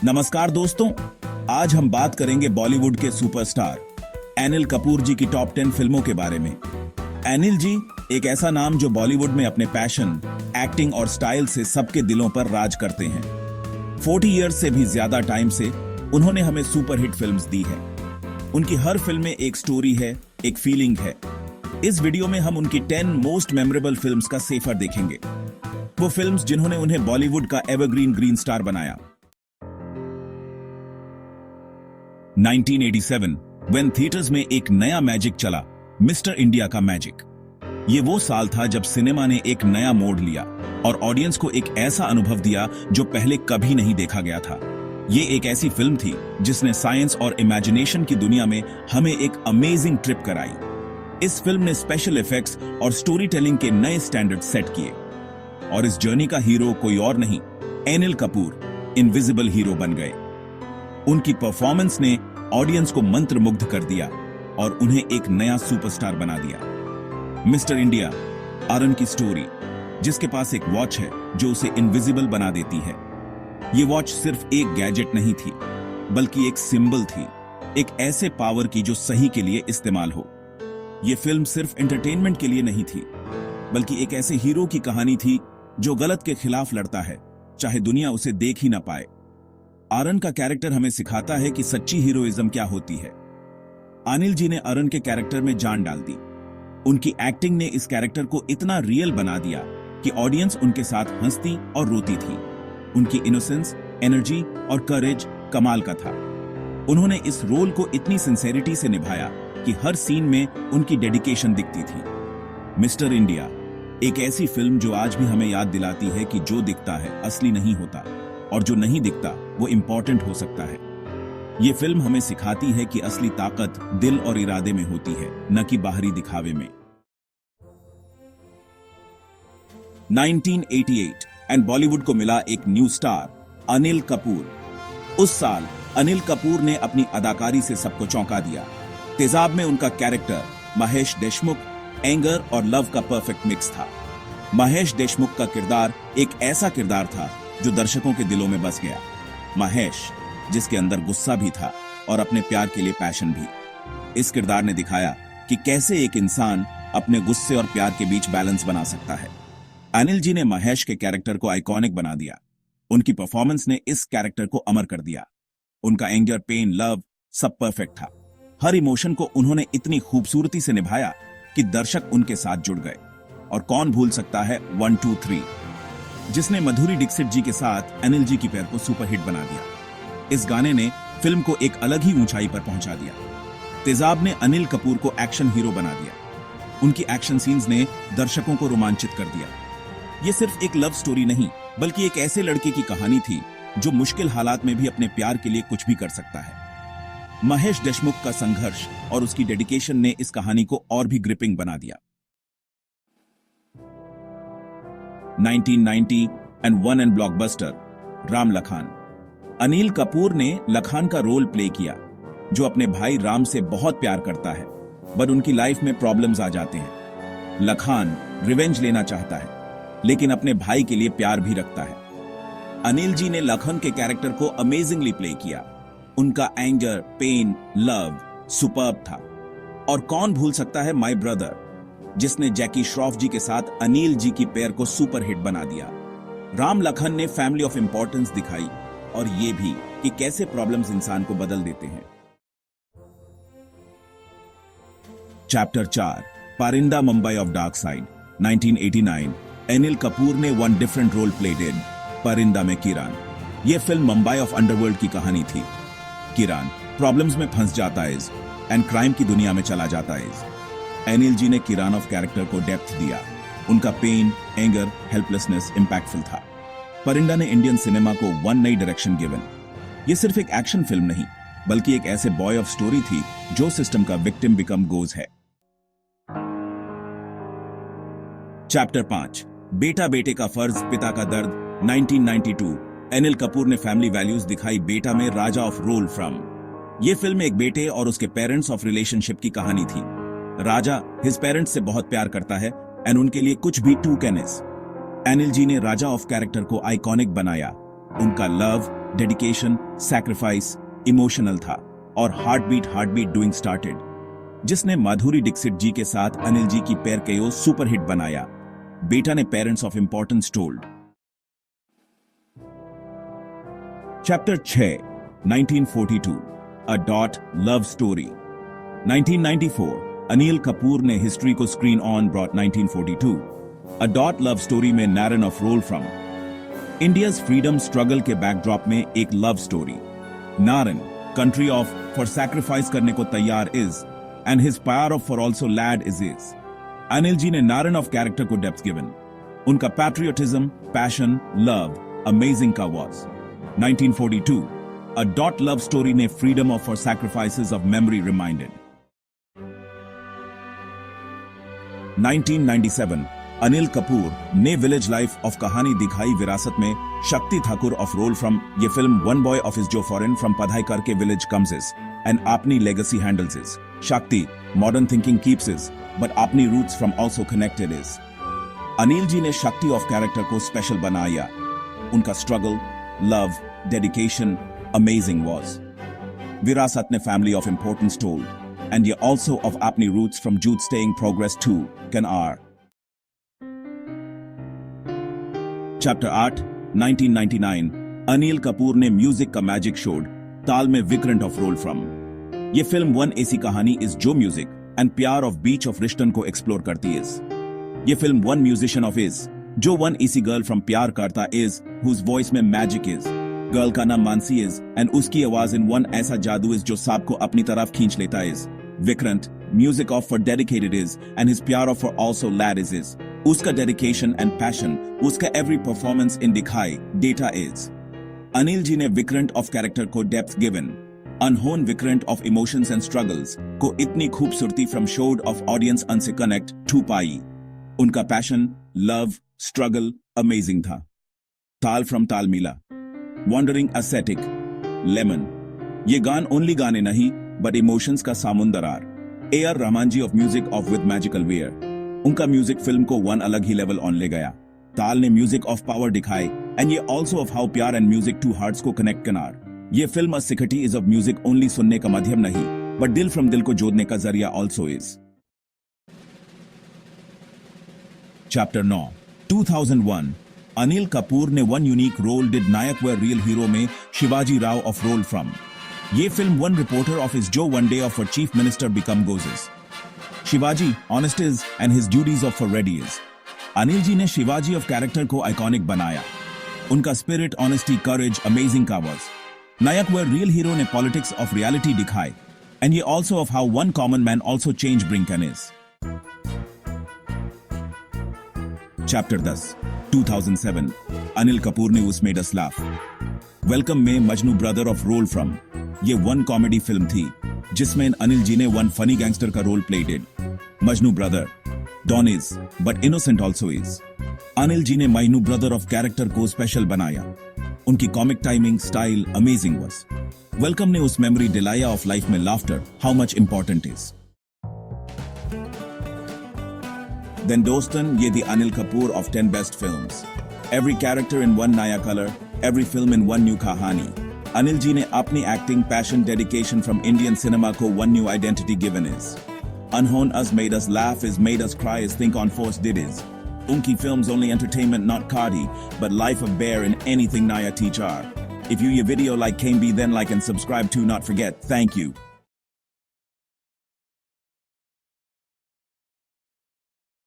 नमस्कार दोस्तों, आज हम बात करेंगे बॉलीवुड के सुपरस्टार अनिल कपूर जी की टॉप 10 फिल्मों के बारे में। अनिल जी एक ऐसा नाम जो बॉलीवुड में अपने पैशन, एक्टिंग और स्टाइल से सबके दिलों पर राज करते हैं। 40 इयर्स से भी ज्यादा टाइम से उन्होंने हमें सुपरहिट फिल्म्स दी है। उनकी हर फिल्म में एक स्टोरी है, एक फीलिंग है। इस वीडियो में हम उनकी 10 मोस्ट मेमोरेबल फिल्म्स का सेफर देखेंगे, वो फिल्म्स जिन्होंने उन्हें बॉलीवुड का एवरग्रीन ग्रीन स्टार बनाया। 1987 व्हेन थिएटर्स में एक नया मैजिक चला, मिस्टर इंडिया का मैजिक। ये वो साल था जब सिनेमा ने एक नया मोड़ लिया और ऑडियंस को एक ऐसा अनुभव दिया जो पहले कभी नहीं देखा गया था। ये एक ऐसी फिल्म थी जिसने साइंस और इमेजिनेशन की दुनिया में हमें एक अमेजिंग ट्रिप कराई। इस फिल्म ने स्पेशल इफेक्ट्स और स्टोरी टेलिंग के नए स्टैंडर्ड सेट किए और इस जर्नी का हीरो कोई और नहीं, अनिल कपूर इनविजिबल हीरो बन गए। उनकी परफॉर्मेंस ने ऑडियंस को मंत्रमुग्ध कर दिया और उन्हें एक नया सुपरस्टार बना दिया। मिस्टर इंडिया, आरन की स्टोरी, जिसके पास एक वॉच है जो उसे इनविजिबल बना देती है। ये वॉच सिर्फ एक गैजेट नहीं थी, बल्कि एक सिंबल थी, एक ऐसे पावर की जो सही के लिए इस्तेमाल हो। ये फिल्म सिर्फ एंटरटेनमेंट के लिए नहीं थी, बल्कि एक ऐसे हीरो की कहानी थी जो गलत के खिलाफ लड़ता है, चाहे दुनिया उसे देख ही ना पाए। आरन का कैरेक्टर हमें सिखाता है कि सच्ची हीरोइज्म क्या होती है। अनिल जी ने आरन के कैरेक्टर में जान डाल दी। उनकी एक्टिंग ने इस कैरेक्टर को इतना रियल बना दिया कि ऑडियंस उनके साथ हंसती और रोती थी। उनकी इनोसेंस, एनर्जी और करेज कमाल का था। उन्होंने इस रोल को इतनी सिंसेरिटी से निभाया कि हर सीन में उनकी डेडिकेशन दिखती थी। मिस्टर इंडिया एक ऐसी फिल्म जो आज भी हमें याद दिलाती है कि जो दिखता है असली नहीं होता और जो नहीं दिखता वो इंपॉर्टेंट हो सकता है। ये फिल्म हमें सिखाती है कि असली ताकत दिल और इरादे में होती है, न कि बाहरी दिखावे में। 1988 एंड बॉलीवुड को मिला एक न्यू स्टार, अनिल कपूर। उस साल अनिल कपूर ने अपनी अदाकारी से सबको चौंका दिया। तेजाब में उनका कैरेक्टर महेश देशमुख एंगर और लव का परफेक्ट मिक्स था। महेश देशमुख का किरदार एक ऐसा किरदार था जो दर्शकों के दिलों में बस गया। महेश जिसके अंदर गुस्सा भी था और अपने प्यार के लिए पैशन भी। इस किरदार ने दिखाया कि कैसे एक इंसान अपने गुस्से और प्यार के बीच बैलेंस बना सकता है। अनिल जी ने महेश के कैरेक्टर को आइकॉनिक बना दिया। उनकी परफॉर्मेंस ने इस कैरेक्टर को अमर कर दिया। उनका एंगर, पेन, लव सब परफेक्ट था। हर इमोशन को उन्होंने इतनी खूबसूरती से निभाया कि दर्शक उनके साथ जुड़ गए। और कौन भूल सकता है 1, 2, 3, जिसने मधुरी दीक्षित जी के साथ अनिल जी की पैर को सुपरहिट बना दिया। इस गाने ने फिल्म को एक अलग ही ऊंचाई पर पहुंचा दिया। तेजाब ने अनिल कपूर को एक्शन हीरो बना दिया। उनकी एक्शन सीन्स ने दर्शकों को रोमांचित कर दिया। ये सिर्फ एक लव स्टोरी नहीं, बल्कि एक ऐसे लड़के की कहानी थी जो मुश्किल हालात में भी अपने प्यार के लिए कुछ भी कर सकता है। महेश देशमुख का संघर्ष और उसकी डेडिकेशन ने इस कहानी को और भी ग्रिपिंग बना दिया। 1990 and one and blockbuster, Ram Lakhan. Anil Kapoor ने लखान का रोल प्ले किया, जो अपने भाई राम से बहुत प्यार करता है, बट उनकी लाइफ में प्रॉब्लम्स आ जाते हैं। लखान रिवेंज लेना चाहता है, लेकिन अपने भाई के लिए प्यार भी रखता है। अनिल जी ने लखन के कैरेक्टर को अमेजिंगली प्ले किया। उनका एंगर, पेन, लव सुपर्ब था। और कौन भूल सकता है माय ब्रदर, जिसने जैकी श्रॉफ जी के साथ अनिल जी की पेयर को सुपरहिट बना दिया। राम लखन ने फैमिली ऑफ इंपॉर्टेंस दिखाई और ये भी कि कैसे प्रॉब्लम्स इंसान को बदल देते हैं। Chapter 4, Parinda Mumbai of dark side. 1989 Anil Kapoor ने one different role played in Parinda में किरान। यह फिल्म मुंबई ऑफ अंडरवर्ल्ड की कहानी थी। किरान प्रॉब्लम्स में फंस जाता है एंड क्राइम की दुनिया में चला जाता है। अनिल जी ने किरान ऑफ कैरेक्टर को डेप्थ दिया। उनका पेन, एंगर, हेल्पलेसनेस इंपैक्टफुल था। परिंदा ने इंडियन सिनेमा को वन नई डायरेक्शन गिवन। ये सिर्फ एक एक्शन फिल्म नहीं, बल्कि एक ऐसे बॉय ऑफ स्टोरी थी जो सिस्टम का विक्टिम बिकम गोज है। चैप्टर 5, बेटा बेटे का फर्ज, पिता का दर्द। 1992 अनिल कपूर ने फैमिली वैल्यूज दिखाई बेटा में, राजा ऑफ रोल फ्रॉम। यह फिल्म एक बेटे और उसके पेरेंट्स ऑफ रिलेशनशिप की कहानी थी। राजा हिज पेरेंट्स से बहुत प्यार करता है एंड उनके लिए कुछ भी to can is. Anil ji ने राजा ऑफ कैरेक्टर को आइकॉनिक बनाया। उनका लव, डेडिकेशन, सैक्रिफाइस, इमोशनल था और हार्ट बीट डूइंग स्टार्टेड, जिसने माधुरी दीक्षित जी के साथ अनिल जी की पैर केओ सुपरहिट बनाया। बेटा ने parents of importance told. Chapter 6, 1942, a dot love story. 1994, Anil Kapoor ने हिस्ट्री को screen on brought. 1942, a dot love story में Naren of role from India's freedom struggle के बैकड्रॉप में एक love story. Naren country of for sacrifice करने को तैयार इज एंड हिज पायर of for also lad is. Anil ji ने नारन ऑफ कैरेक्टर को डेप्थ गिवन। उनका पैट्रियोटिज्म, पैशन, लव अमेजिंग का was. 1942, a dot love story ने freedom of for sacrifices of memory reminded. 1997, Anil Kapoor ने विलेज लाइफ ऑफ कहानी दिखाई विरासत में Shakti Thakur of role from. ये film one boy of is जो फॉरेन फ्रॉम पढ़ाई करके विलेज कम्स इज एंड अपनी legacy handles is. Shakti modern thinking keeps is but अपनी roots from also connected is. Anil ji ने शक्ति ऑफ कैरेक्टर को स्पेशल बनाया। उनका struggle, love, dedication amazing was. Virasat ने family of importance told and ये ऑल्सो ऑफ अपनी roots from jute staying progress to can are. Chapter 8, 1999, Anil Kapoor ने म्यूजिक का मैजिक शोड ताल में विक्रांत ऑफ रोल फ्रॉम। ये फिल्म वन ऐसी कहानी इज जो म्यूजिक एंड प्यार ऑफ बीच ऑफ रिश्तन को एक्सप्लोर करती इज। ये film one musician of is जो वन ऐसी गर्ल फ्रॉम प्यार करता इज हुज वॉइस में मैजिक इज। गर्ल का नाम मानसी इज एंड उसकी आवाज इन वन ऐसा जादू इज जो सबको अपनी तरफ खींच लेता is. Vikrant music of for dedicated is and his प्यार of for also lad is. उसका डेडिकेशन एंड पैशन, उसका एवरी परफॉर्मेंस इन दिखाई डेटा इज। अनिल जी ने विक्रांत ऑफ कैरेक्टर को डेप्थ गिवन। अनहोन Vikrant of emotions and struggles को इतनी खूबसूरती फ्रॉम शोड ऑफ ऑडियंस अनसे कनेक्ट टू पाई। उनका पैशन, लव, स्ट्रगल अमेजिंग था। ताल फ्रॉम ताल मिला, वॉन्डरिंग एस्थेटिक, लेमन, ये गान ओनली गाने नहीं बट इमोशंस का सामुंदर are. AR Rahman ji of music of with magical were, उनका म्यूजिक फिल्म को वन अलग ही लेवल ऑन ले गया। ताल ने म्यूजिक ऑफ पावर दिखाए एंड ये ऑल्सो ऑफ हाउ प्यार एंड म्यूजिक टू हार्ट्स को कनेक्ट कनार। ये फिल्म सिकटी इज ऑफ म्यूजिक ओनली सुनने का माध्यम नहीं बट दिल फ्रॉम दिल को जोड़ने का जरिया also is. Chapter 9, 2001, Anil Kapoor ने one unique role did Nayak व रियल हीरो में Shivaji Rao of role from. ये film one reporter of is जो one day of for chief minister become goes. Shivaji honest is and his duties of for ready is. Anil ji ने Shivaji of character को iconic बनाया। उनका spirit, honesty, courage amazing का was. Nayak व real hero ने politics of reality दिखाए and ये also of how one common man also change bring can is. Chapter 10, 2007, Anil Kapoor ने उस मेड अस लाफ। वेलकम में Majnu brother of role from. ये one comedy film थी जिसमें अनिल जी ने वन फनी गैंगस्टर का role play did. Majnu brother don is but innocent also is. Anil ji ने Majnu brother of character को स्पेशल बनाया। उनकी comic timing, style amazing was. Welcome ने उस मेमोरी दिलाया ऑफ लाइफ में laughter how much important is. Then दोस्तन, ये दी Anil Kapoor of 10 best films. Every character in one नया कलर, every film in one new कहानी। अनिल जी ने अपनी acting, passion, dedication from Indian cinema को one new identity given is. Unhone us made us laugh is made us cry is think on force did is. Unki films only entertainment not cardi, but life of bear in anything Naya teach are. If you your video like Kane B then like and subscribe to not forget. Thank you.